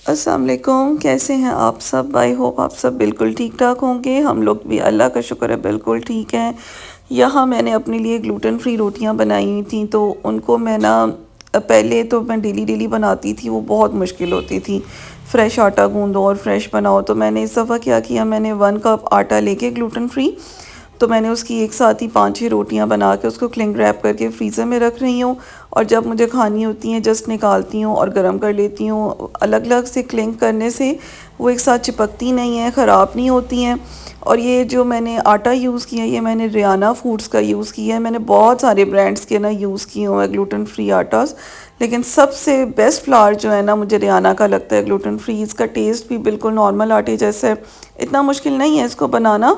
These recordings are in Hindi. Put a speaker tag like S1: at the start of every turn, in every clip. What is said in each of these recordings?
S1: अस्सलाम वालेकुम, कैसे हैं आप सब। आई होप आप सब बिल्कुल ठीक ठाक होंगे। हम लोग भी अल्लाह का शुक्र है बिल्कुल ठीक हैं। यहाँ मैंने अपने लिए ग्लूटेन फ्री रोटियाँ बनाई हुई थी, तो उनको मैं ना पहले तो मैं डेली डेली बनाती थी, वो बहुत मुश्किल होती थी। फ़्रेश आटा गूंदो और फ्रेश बनाओ। तो मैंने इस दफ़ा क्या किया, मैंने 1 कप आटा लेके ग्लूटेन फ्री, तो मैंने उसकी एक साथ ही 5-6 रोटियां बना के उसको क्लिंग रैप करके फ्रीज़र में रख रही हूँ। और जब मुझे खानी होती हैं जस्ट निकालती हूँ और गर्म कर लेती हूँ। अलग अलग से क्लिंग करने से वो एक साथ चिपकती नहीं है, ख़राब नहीं होती हैं। और ये जो मैंने आटा यूज़ किया है, ये मैंने रियाना फूड्स का यूज़ किया है। मैंने बहुत सारे ब्रांड्स के ना यूज़ किए हुए हैं ग्लूटेन फ्री आटास, लेकिन सबसे बेस्ट फ्लावर जो है ना मुझे रियाना का लगता है ग्लूटेन फ्री। इसका टेस्ट भी बिल्कुल नॉर्मल आटे जैसा है, इतना मुश्किल नहीं है इसको बनाना,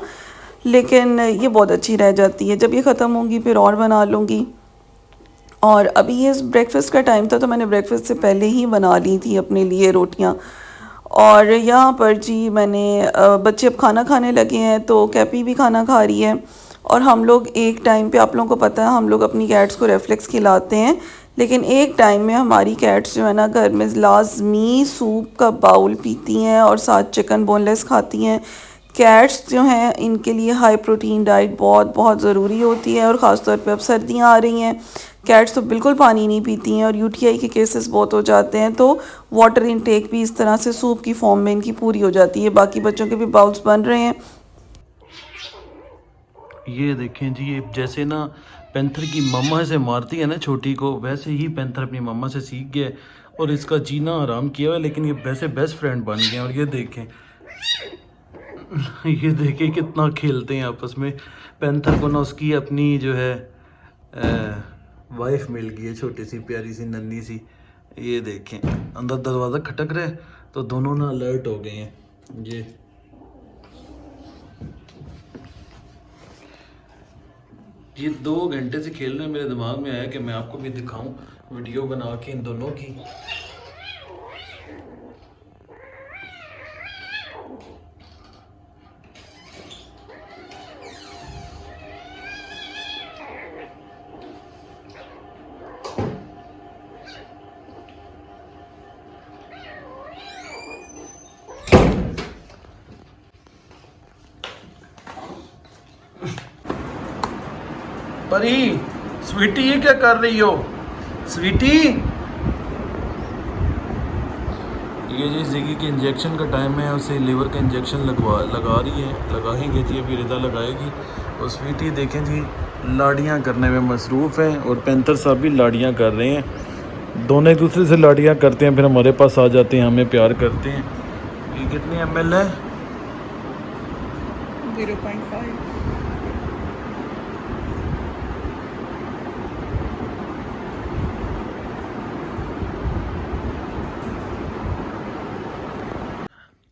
S1: लेकिन ये बहुत अच्छी रह जाती है। जब ये ख़त्म होंगी फिर और बना लूँगी। और अभी ये ब्रेकफास्ट का टाइम था, तो मैंने ब्रेकफास्ट से पहले ही बना ली थी अपने लिए रोटियां। और यहाँ पर जी मैंने बच्चे अब खाना खाने लगे हैं, तो कैपी भी खाना खा रही है। और हम लोग एक टाइम पे, आप लोगों को पता है, हम लोग अपनी कैट्स को रेफ्लेक्स खिलाते हैं, लेकिन एक टाइम में हमारी कैट्स जो है ना घर में लाजमी सूप का बाउल पीती हैं और साथ चिकन बोनलेस खाती हैं। कैट्स जो हैं इनके लिए हाई प्रोटीन डाइट बहुत बहुत ज़रूरी होती है, और ख़ासतौर पे अब सर्दियाँ आ रही हैं। कैट्स तो बिल्कुल पानी नहीं पीती हैं और यूटीआई के केसेस बहुत हो जाते हैं, तो वाटर इनटेक भी इस तरह से सूप की फॉर्म में इनकी पूरी हो जाती है। बाकी बच्चों के भी बाउल्स बन रहे हैं।
S2: ये देखें जी, ये जैसे ना पैंथर की मम्मा से मारती है ना छोटी को, वैसे ही पैंथर अपनी मम्मा से सीख गया और इसका जीना आराम किया हुआ है, लेकिन ये वैसे बेस्ट फ्रेंड बन गए हैं। और ये देखें ये देखें कितना खेलते हैं आपस में। पैंथर को ना उसकी अपनी जो है वाइफ मिल गई है, छोटी सी प्यारी सी नन्ही सी। ये देखें अंदर दरवाज़ा खटक रहा है तो दोनों ना अलर्ट हो गए हैं। ये 2 घंटे से खेल रहे हैं। मेरे दिमाग में आया कि मैं आपको भी दिखाऊं वीडियो बना के इन दोनों की। परी, स्वीटी ये क्या कर रही हो स्वीटी। ये जी जिगी के इंजेक्शन का टाइम है, उसे लीवर का इंजेक्शन लगा रही है, लगाएंगे जी, अभी रिदा लगाएगी। और स्वीटी देखें जी लाड़ियाँ करने में मसरूफ़ हैं, और पैंथर साहब भी लाड़ियाँ कर रहे हैं। दोनों एक दूसरे से लाड़ियाँ करते हैं, फिर हमारे पास आ जाते हैं, हमें प्यार करते हैं। ये कितने ml है?
S1: 0.5।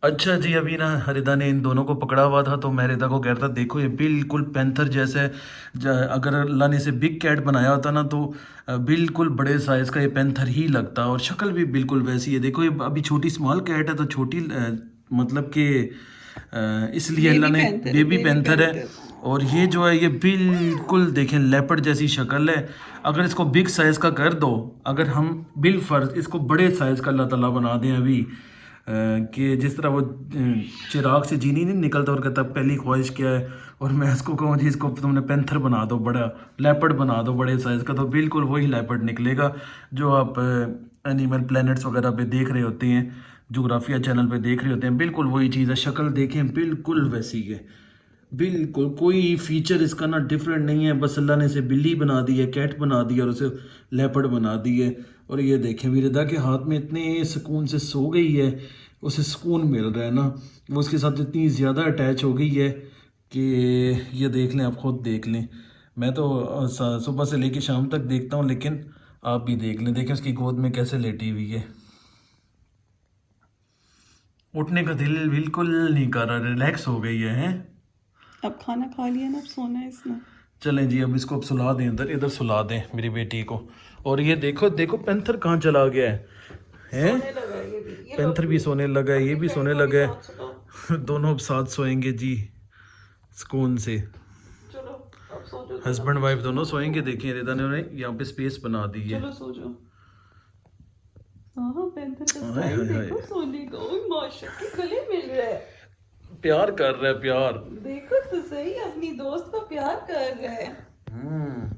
S2: अच्छा जी, अभी ना रिदा ने इन दोनों को पकड़ा हुआ था, तो मैं रिदा को कह रहा था देखो ये बिल्कुल पैंथर जैसे है। अगर अल्लाह ने इसे बिग कैट बनाया होता ना तो बिल्कुल बड़े साइज़ का ये पैंथर ही लगता, और शक्ल भी बिल्कुल वैसी है। देखो ये अभी छोटी स्मॉल कैट है, तो छोटी मतलब कि इसलिए अल्लाह ने बेबी पैंथर है। और ये जो है ये बिल्कुल देखें लेपर्ड जैसी शक्ल है। अगर इसको बिग साइज़ का कर दो, अगर हम बिल फर्ज इसको बड़े साइज़ का अल्लाह ताला बना दें अभी, कि जिस तरह वो चिराग से जीनी नहीं निकलता और कहता पहली ख्वाहिश क्या है, और मैं इसको कहूँ जी इसको तुमने पैंथर बना दो, बड़ा लेपर्ड बना दो बड़े साइज़ का, तो बिल्कुल वही लेपर्ड निकलेगा जो आप एनिमल प्लैनेट्स वगैरह पे देख रहे होते हैं, जोग्राफिया चैनल पे देख रहे होते हैं। बिल्कुल वही चीज़ है, शक्ल देखें बिल्कुल वैसी है। बिल्कुल कोई फीचर इसका ना डिफरेंट नहीं है, बस अल्लाह ने इसे बिल्ली बना दी है, कैट बना दी है, और उसे लेपर्ड बना दी है। और ये देखें विरदा के हाथ में इतने सुकून से सो गई है, उसे सुकून मिल रहा है ना, वो उसके साथ इतनी ज़्यादा अटैच हो गई है कि ये देख लें, आप खुद देख लें। मैं तो सुबह से लेके शाम तक देखता हूँ, लेकिन आप भी देख लें, देखें उसकी गोद में कैसे लेटी हुई है। उठने का दिल बिल्कुल नहीं कर रहा, रिलैक्स हो गई है।
S1: अब खाना खा लिया ना, अब सोना है इसने।
S2: चलें जी, अब इसको अब सुला दें, इधर इधर सुला दें मेरी बेटी को। और ये देखो देखो पैंथर कहाँ चला गया है? पैंथर भी सोने लगा है, ये भी सोने लगा है। दोनों अब साथ सोएंगे जी सुकून से। हस्बैंड वाइफ दोनों सोएंगे। देखें रिदा ने उन्हें यहाँ पे स्पेस बना दी है।
S1: सो जाओ। हाँ पैंथर का
S2: हाय
S1: स्टाइल
S2: हाय
S1: देखो
S2: हाय,
S1: सोने का। ओए माशाल्लाह के गले मिल रहा है।
S2: प्यार कर रहा है प्यार।
S1: देखो तो सही अपनी दोस्त को प्यार कर रहा है।
S2: हम्म,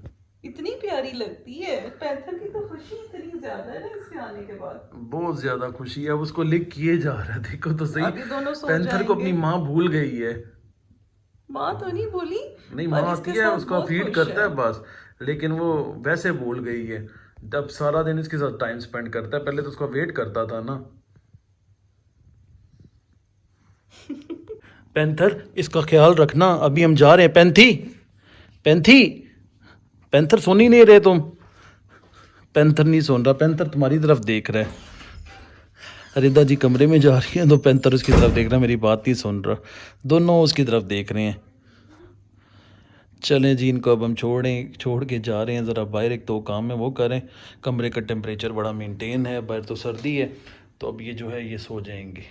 S1: इतनी प्यारी लगती है पैंथर की तो खुशी इतनी ज्यादा है ना इसके आने के बाद।
S2: बहुत ज्यादा खुशी है, अब उसको लिक किए जा रहा है, देखो तो सही।
S1: अभी दोनों सो
S2: पैंथर को
S1: जाएंगे।
S2: अपनी माँ भूल गई है।
S1: माँ तो नहीं भूली
S2: नहीं, माँ
S1: पर
S2: आती
S1: इसके
S2: है,
S1: साथ
S2: उसका
S1: बहुत
S2: फीड
S1: खुश
S2: करता
S1: है।
S2: है बस, लेकिन वो वैसे भूल गई है। अब सारा दिन इसके साथ टाइम स्पेंड करता है, पहले तो उसका वेट करता था ना। पैंथर, इसका ख्याल रखना, अभी हम जा रहे हैं। पैंथी, पैंथी, पैंथर सुन ही नहीं रहे तुम। पैंथर नहीं सुन रहा, पैंथर तुम्हारी तरफ देख रहा है। रिदा जी कमरे में जा रही है तो पैंथर उसकी तरफ देख रहा है, मेरी बात नहीं सुन रहा। दोनों उसकी तरफ देख रहे हैं। चलें जी, इनको अब हम छोड़ के जा रहे हैं ज़रा बाहर, एक तो काम है वो करें। कमरे का टेम्परेचर बड़ा मेंटेन है, बाहर तो सर्दी है, तो अब ये जो है ये सो जाएंगे।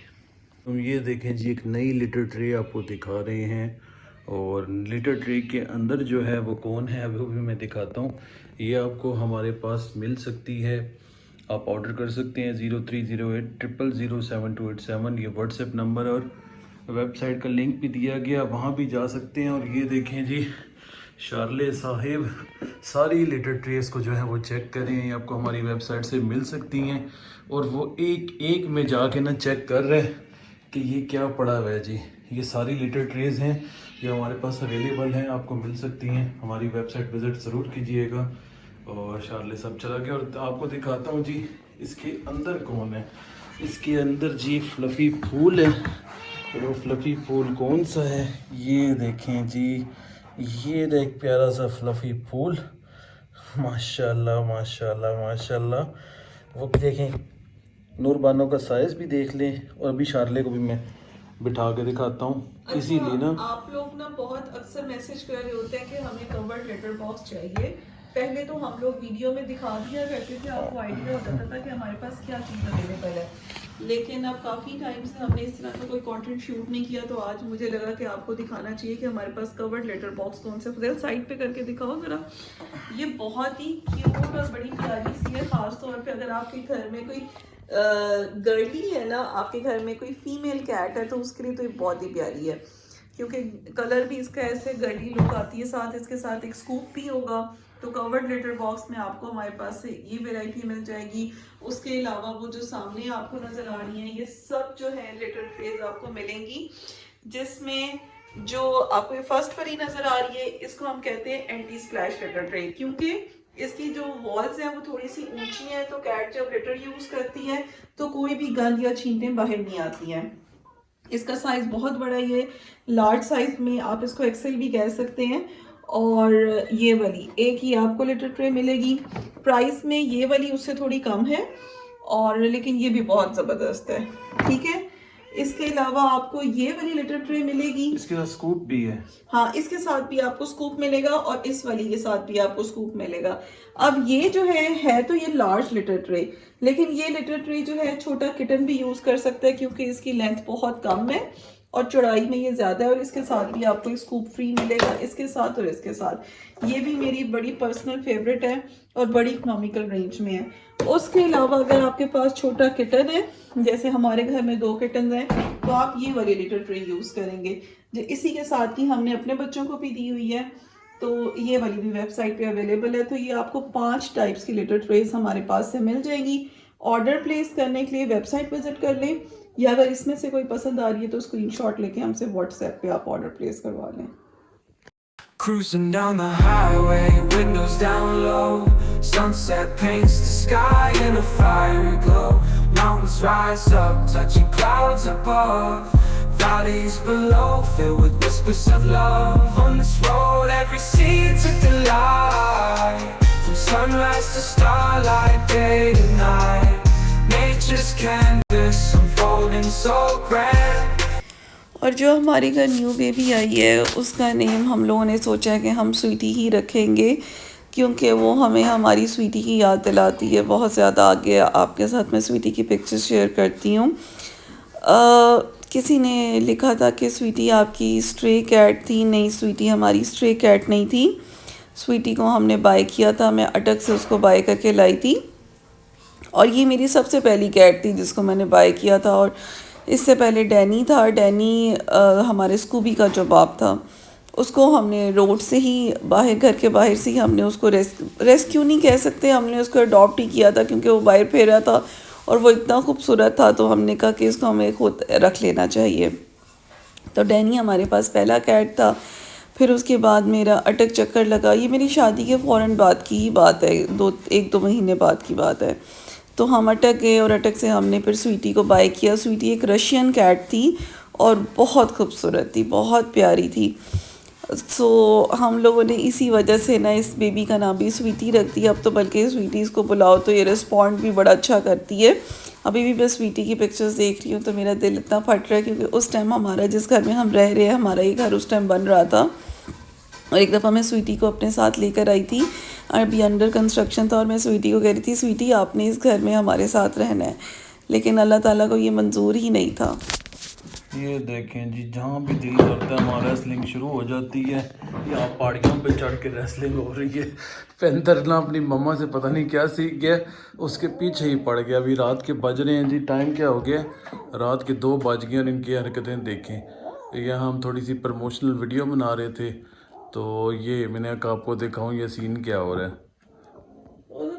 S2: तो ये देखें जी, एक नई लिटर ट्रे आपको दिखा रहे हैं, और लिटर ट्रे के अंदर जो है वो कौन है अभी भी मैं दिखाता हूँ। ये आपको हमारे पास मिल सकती है, आप ऑर्डर कर सकते हैं 0308000727, ये व्हाट्सएप नंबर और वेबसाइट का लिंक भी दिया गया, वहाँ भी जा सकते हैं। और ये देखें जी, शार्ले साहिब सारी लिटर ट्रेस को जो है वो चेक करें, ये आपको हमारी वेबसाइट से मिल सकती हैं। और वो एक एक में जाके ना चेक कर रहे हैं कि ये क्या पड़ा हुआ है जी। ये सारी लिटर ट्रेस हैं, ये हमारे पास अवेलेबल हैं, आपको मिल सकती हैं। हमारी वेबसाइट विज़िट ज़रूर कीजिएगा। और शार्ले सब चला गया, और आपको दिखाता हूँ जी इसके अंदर कौन है। इसके अंदर जी फ्लफ़ी फूल है, वो फ्लफ़ी फूल कौन सा है ये देखें जी, ये एक प्यारा सा फ्लफ़ी फूल, माशाल्लाह माशाल्लाह माशाल्लाह। वो भी देखें, नूरबानो का साइज़ भी देख लें। और अभी शार्ले को भी मैं बिठा के दिखाता हूँ।
S1: अच्छा,
S2: इसीलिए ना
S1: आप लोग ना बहुत अक्सर मैसेज कर रहे होते हैं कि हमें कवर्ड लेटर बॉक्स चाहिए। पहले तो हम लोग वीडियो में दिखा दिया करते थे, आपको आइडिया हो जाता था कि हमारे पास क्या चीज़ अवेलेबल है। लेकिन अब काफ़ी टाइम से हमने इस तरह का कोई कंटेंट शूट नहीं किया, तो आज मुझे लगा कि आपको दिखाना चाहिए कि हमारे पास कवर्ड लेटर बॉक्स कौन से। फुजैल साइड पे करके दिखाओ ज़रा। ये बहुत ही क्यूट और बड़ी प्यारी सी है, ख़ास तौर पे अगर आपके घर में कोई गर्ली है ना, आपके घर में कोई फीमेल कैट है तो उसके लिए तो ये बहुत ही प्यारी है, क्योंकि कलर भी इसका ऐसे गर्ली लुक आती है। साथ इसके साथ एक स्कूप भी होगा। तो कवर्ड लेटर बॉक्स में आपको हमारे पास से ये वैरायटी मिल जाएगी। उसके अलावा वो जो सामने आपको नजर आ रही है, ये सब जो है लेटर ट्रेज आपको मिलेंगी, जिसमें जो आपको ये फर्स्ट वाली नजर आ रही है, इसको हम कहते हैं एंटी स्प्लैश लेटर ट्रे, क्योंकि इसकी जो वॉल्स हैं वो थोड़ी सी ऊंची हैं, तो कैट जब लेटर यूज करती है तो कोई भी गंद या छींटें बाहर नहीं आती हैं। इसका साइज बहुत बड़ा, ये लार्ज साइज में आप इसको एक्सेल भी कह सकते हैं। और ये वाली एक ही आपको लेटर ट्रे मिलेगी, प्राइस में ये वाली उससे थोड़ी कम है, और लेकिन ये भी बहुत ज़बरदस्त है। ठीक है, इसके अलावा आपको ये वाली लेटर ट्रे मिलेगी,
S2: इसके साथ स्कूप भी है।
S1: हाँ, इसके साथ भी आपको स्कूप मिलेगा और इस वाली के साथ भी आपको स्कूप मिलेगा। अब ये जो है तो ये लार्ज लेटर ट्रे, लेकिन ये लेटर ट्रे जो है छोटा किटन भी यूज कर सकता है, क्योंकि इसकी लेंथ बहुत कम है और चौड़ाई में ये ज्यादा है। और इसके साथ भी आपको स्कूप फ्री मिलेगा, इसके साथ और इसके साथ। ये भी मेरी बड़ी पर्सनल फेवरेट है और बड़ी इकोनॉमिकल रेंज में है। उसके अलावा अगर आपके पास छोटा किटन है, जैसे हमारे घर में 2 किटन हैं, तो आप ये वाली लेटर ट्रे यूज करेंगे, जो इसी के साथ ही हमने अपने बच्चों को भी दी हुई है। तो ये वाली भी वेबसाइट पे अवेलेबल है। तो ये आपको 5 टाइप्स की लेटर ट्रेस हमारे पास से मिल जाएगी। ऑर्डर प्लेस करने के लिए वेबसाइट विजिट कर लें, या अगर इसमें से कोई पसंद आ रही है तो स्क्रीनशॉट लेके हमसे व्हाट्सएप पे आप ऑर्डर प्लेस करवा लें।
S3: Cruising down the highway, windows down low. Sunset paints the sky in a fiery glow. Mountains rise up, touching clouds above. Valleys below, filled with whispers of love. On this road, every seed's a delight. From sunrise to starlight, day to night. Nature's canvas unfolding so grand.
S1: और जो हमारे घर न्यू बेबी आई है, उसका नेम हम लोगों ने सोचा है कि हम स्वीटी ही रखेंगे, क्योंकि वो हमें हमारी स्वीटी की याद दिलाती है बहुत ज़्यादा। आगे आपके साथ मैं स्वीटी की पिक्चर्स शेयर करती हूँ। किसी ने लिखा था कि स्वीटी आपकी स्ट्रे कैट थी। नहीं, स्वीटी हमारी स्ट्रे कैट नहीं थी। स्वीटी को हमने बाय किया था, मैं अटक से उसको बाय करके लाई थी। और ये मेरी सबसे पहली कैट थी जिसको मैंने बाय किया था। और इससे पहले डैनी था। डैनी हमारे स्कूबी का जो बाप था, उसको हमने रोड से ही बाहर, घर के बाहर से ही हमने उसको रेस्क्यू नहीं कह सकते, हमने उसको अडॉप्ट ही किया था क्योंकि वो बाहर फिर रहा था और वो इतना खूबसूरत था, तो हमने कहा कि इसको हमें खुद रख लेना चाहिए। तो डैनी हमारे पास पहला कैट था। फिर उसके बाद मेरा अटक चक्कर लगा। ये मेरी शादी के फ़ौरन बाद की ही बात है, 1-2 महीने बाद की बात है। तो हम अटक गए और अटक से हमने फिर स्वीटी को बाय किया। स्वीटी एक रशियन कैट थी और बहुत खूबसूरत थी, बहुत प्यारी थी। सो हम लोगों ने इसी वजह से ना इस बेबी का नाम भी स्वीटी रख दिया। अब तो बल्कि स्वीटी इसको बुलाओ तो ये रिस्पॉन्ड भी बड़ा अच्छा करती है। अभी भी मैं स्वीटी की पिक्चर्स देख रही हूँ तो मेरा दिल इतना फट रहा है क्योंकि उस टाइम हमारा जिस घर में हम रह रहे हैं, हमारा ये घर उस टाइम बन रहा था और एक दफ़ा मैं स्वीटी को अपने साथ लेकर आई थी। अभी अंडर कंस्ट्रक्शन था और मैं स्वीटी को कह रही थी, स्वीटी आपने इस घर में हमारे साथ रहना है, लेकिन अल्लाह ताला को ये मंजूर ही नहीं था।
S2: ये देखें जी, जहाँ भी दिल करता है वहाँ रेसलिंग शुरू हो जाती है। यहाँ पहाड़ियों पे चढ़ के रेसलिंग हो रही है। पेंथर ना अपनी मम्मा से पता नहीं क्या सीख गया, उसके पीछे ही पड़ गया। अभी रात के बज रहे हैं जी, टाइम क्या हो गया, रात के 2 बज गए और इनकी हरकतें देखें। यहाँ हम थोड़ी सी प्रमोशनल वीडियो बना रहे थे तो ये मैंने कहा आपको दिखाऊँ ये सीन क्या हो रहा है।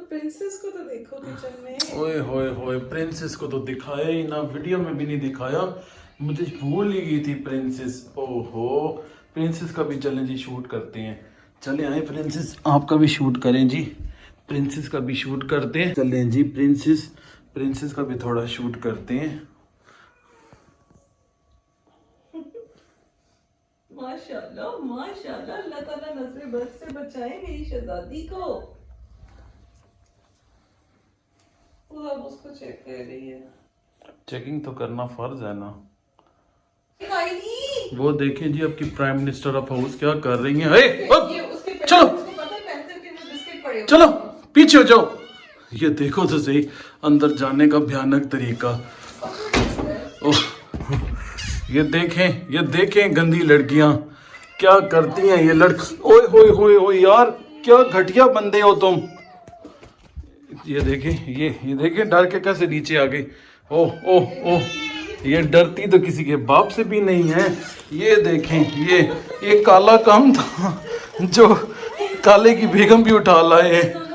S1: प्रिंसेस को तो देखो किचन में।
S2: ओए होए होए, प्रिंसेस को तो दिखाया ही ना, वीडियो में भी नहीं दिखाया, मुझे भूल ही गई थी प्रिंसेस। ओहो, प्रिंसेस का भी चलें जी शूट करते हैं। चले आए प्रिंसेस, आपका भी शूट करें जी, प्रिंसेस का भी शूट करते हैं। चलें जी प्रिंसेस का भी थोड़ा शूट करते हैं।
S1: माशाल्लाह माशाल्लाह, अल्लाह ताला नजरे बद से बचाए मेरी शहजादी को। वो अब उसको चेक कर रही है।
S2: चेकिंग तो करना फर्ज है ना। वो देखें जी आपकी प्राइम मिनिस्टर ऑफ हाउस क्या कर रही हैं। चलो पीछे हो जाओ। ये देखो तो सही अंदर जाने का भयानक तरीका। ओह, ये देखें गंदी लड़कियां क्या करती हैं ये लड़की। ओए होए होए होए यार, क्या घटिया बंदे हो तुम। ये देखें डर के कैसे नीचे आ गई। ओह ओह ओह, ये डरती तो किसी के बाप से भी नहीं है। ये देखें ये काला काम था जो काले की बेगम भी उठा लाए हैं।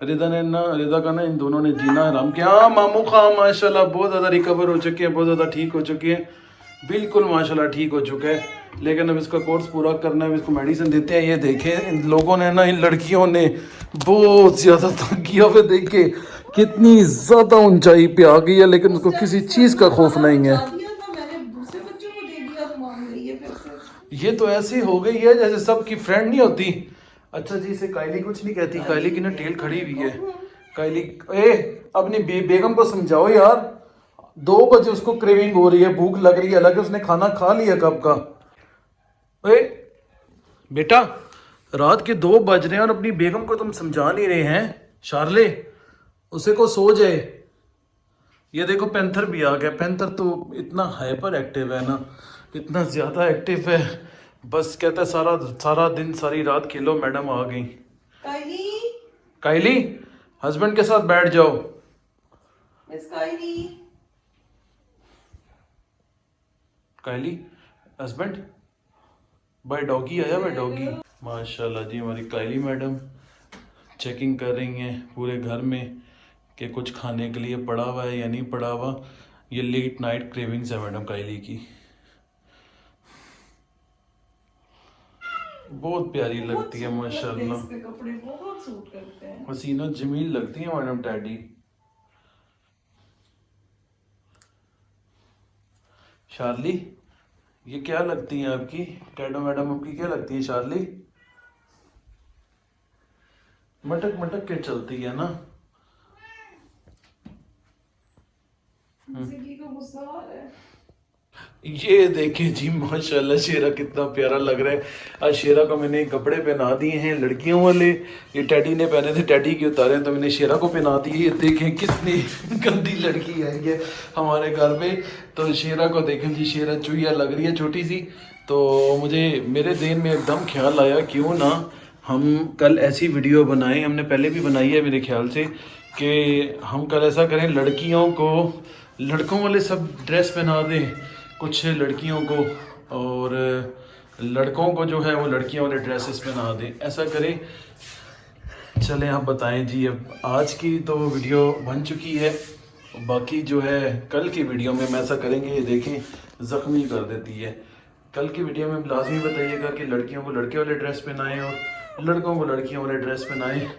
S2: रिदा का ना इन दोनों ने जीना हराम किया। हाँ मामू खां माशाल्लाह बहुत ज़्यादा रिकवर हो चुके हैं, बहुत ज़्यादा ठीक हो चुके हैं, बिल्कुल माशाल्लाह ठीक हो चुका है। लेकिन अब इसका कोर्स पूरा करना है, इसको मेडिसिन देते हैं। ये देखें इन लोगों ने ना, इन लड़कियों ने बहुत ज़्यादा तंग किया हुआ। देखे कितनी ज़्यादा ऊंचाई पे आ गई है लेकिन उसको किसी चीज़ का खौफ नहीं है। ये तो ऐसी हो गई है जैसे सबकी फ्रेंड नहीं होती। अच्छा जी, इसे कायली कुछ नहीं कहती, कायली की ना टेल खड़ी हुई है। कायली अपनी बेगम को समझाओ यार, 2 बजे उसको क्रेविंग हो रही है, भूख लग रही है, हालांकि उसने खाना खा लिया कब का। बेटा रात के 2 बज रहे हैं और अपनी बेगम को तुम समझा नहीं रहे हैं। शार्ले उसे को सो जाए। ये देखो पेंथर भी आ गया। पेंथर तो इतना हाइपर एक्टिव है ना, इतना ज़्यादा एक्टिव है, बस कहता है सारा दिन सारी रात खेलो। मैडम आ गई। कायली हस्बैंड के साथ बैठ जाओ।
S1: मिस
S2: कायली हस्बैंड बाय डॉगी आया। बाय डॉगी माशाल्लाह जी, हमारी कायली मैडम चेकिंग कर रही हैं पूरे घर में कि कुछ खाने के लिए पड़ा हुआ है या नहीं पड़ा हुआ। ये लेट नाइट क्रेविंग्स है मैडम कायली की। बहुत प्यारी लगती है माशाल्लाह,
S1: कपड़े बहुत सूट करते हैं,
S2: हसीना जमील लगती है मैडम टैडी। शार्ली ये क्या लगती है आपकी, टैडो मैडम आपकी क्या लगती है शार्ली? मटक मटक के चलती है ना।
S1: को गुस्सा आ रहा है।
S2: ये देखिए जी माशाल्लाह शेरा कितना प्यारा लग रहा है। आज शेरा को मैंने कपड़े पहना दिए हैं लड़कियों वाले, ये टैडी ने पहने थे, टैडी के उतारे हैं तो मैंने शेरा को पहना दिए। ये देखें कितनी गंदी लड़की है ये हमारे घर पे। तो शेरा को देखें जी, शेरा चुईया लग रही है छोटी सी। तो मेरे ज़हन में एकदम ख्याल आया क्यों ना हम कल ऐसी वीडियो बनाएं, हमने पहले भी बनाई है मेरे ख्याल से, कि हम कल ऐसा करें, लड़कियों को लड़कों वाले सब ड्रेस पहना दें कुछ लड़कियों को, और लड़कों को जो है वो लड़कियों वाले ड्रेसेस पहना दें, ऐसा करें। चलें आप बताएं जी। अब आज की तो वीडियो बन चुकी है, बाकी जो है कल की वीडियो में हम ऐसा करेंगे, ये देखें ज़ख्मी कर देती है। कल की वीडियो में लाजमी बताइएगा कि लड़कियों को लड़के वाले ड्रेस पहनाएं और लड़कों को लड़कियों वाले ड्रेस पहनाएं,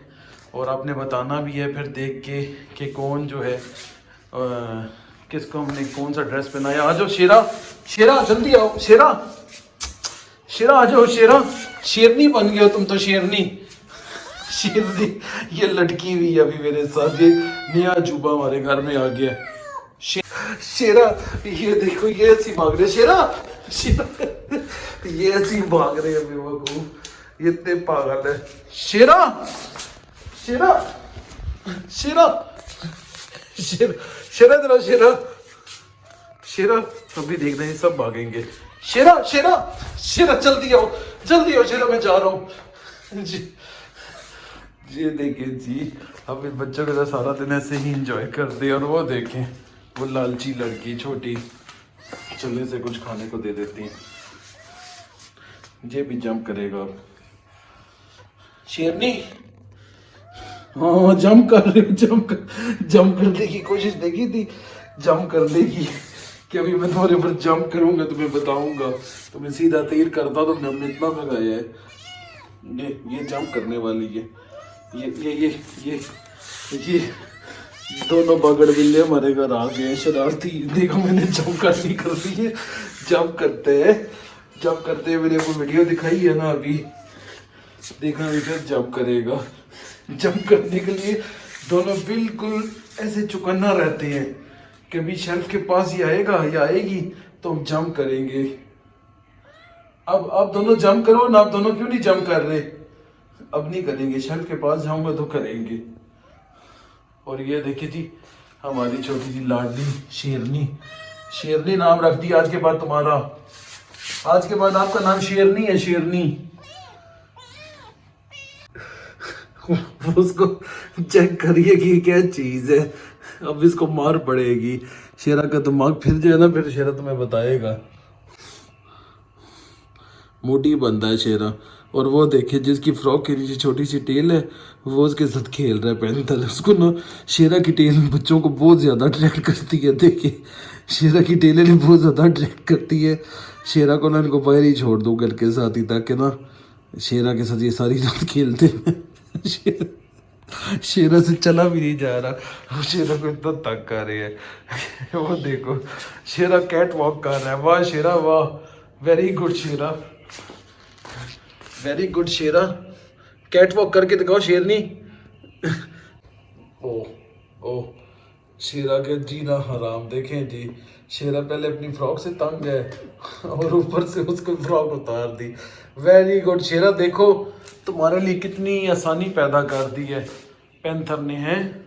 S2: और आपने बताना भी है फिर देख के कि कौन जो है किसको हमने कौन सा ड्रेस पहनाया। आ जाओ शेरा, शेरा जल्दी आओ, शेरा शेरा आ जाओ, शेरा शेरनी बन गए हो तुम तो, शेरनी शेरनी। ये लटकी हुई है अभी मेरे साथ, ये नया अजूबा हमारे घर में आ गया। शेरा ये देखो, ये ऐसी भाग रहे, शेरा शेरा ये ऐसी भाग रहे हैं बेवकूफ, ये इतने पागल है। शेरा शेरा शेरा शेरा शेरा जरा शेरा शेरा, अभी देख रहे हैं सब भागेंगे। शेरा शेरा शेरा जल्दी आओ, जल्दी आओ शेरा, मैं जा रहा हूँ जी। ये देखें जी, अब इन बच्चों के साथ सारा दिन ऐसे ही एंजॉय करते हैं, और वो देखें वो लालची लड़की छोटी चलने से कुछ खाने को दे देती है। ये भी जंप करेगा शेरनी, हाँ जंप कर रही हूँ, जंप करने की कोशिश देखी थी, जंप करने की कि अभी मैं तुम्हारे ऊपर जंप करूंगा, तुम्हें बताऊंगा, तुम्हें सीधा तीर करता तो हमने इतना लगाया है। ये जंप करने वाली है, ये दोनों बगड़ बिल्ले हमारे घर आ गए शरारती। देखो मैंने जंप करनी कर दी है, जंप करते हैं मैंने वो वीडियो दिखाई है ना अभी, देखना अभी फिर जंप करेगा। जंप करने के लिए दोनों बिल्कुल ऐसे चौकन्ना रहते हैं, कभी शेल्फ के पास ही आएगा या आएगी तो हम जंप करेंगे। अब आप दोनों जंप करो ना, आप दोनों क्यों नहीं जंप कर रहे? अब नहीं करेंगे, शेल्फ के पास जाऊंगा तो करेंगे। और ये देखिए जी हमारी छोटी सी लाडली शेरनी, शेरनी नाम रख दिया आज के बाद तुम्हारा, आज के बाद आपका नाम शेरनी है, शेरनी। उसको चेक करिए कि क्या चीज है, अब इसको मार पड़ेगी। शेरा का दिमाग फिर जाए ना, फिर शेरा तुम्हें बताएगा। मोटी बनता है शेरा, और वो देखिए जिसकी फ्रॉक के नीचे छोटी सी टेल है वो उसके साथ खेल रहा है पैंथर। उसको ना शेरा की टेल बच्चों को बहुत ज़्यादा अट्रैक्ट करती है। देखिए शेरा की टेलें ने बहुत ज़्यादा अट्रैक्ट करती है। शेरा को ना इनको बाहर ही छोड़ दो घर के साथ ही, ताकि ना शेरा के साथ ये सारी रात खेलते हैं। शेरा से चला भी नहीं जा रहा, वो शेरा को इतना तंग कर रही है। वो देखो शेरा कैट वॉक कर रहा है, वाह शेरा वाह, वेरी गुड शेरा, वेरी गुड शेरा, कैट वॉक करके दिखाओ शेरनी। ओ ओ शेरा के जीना हराम। देखें जी शेरा पहले अपनी फ्रॉक से तंग है और ऊपर से उसको फ्रॉक उतार दी। वेरी गुड शेरा, देखो तुम्हारे लिए कितनी आसानी पैदा कर दी है पैंथर ने, है।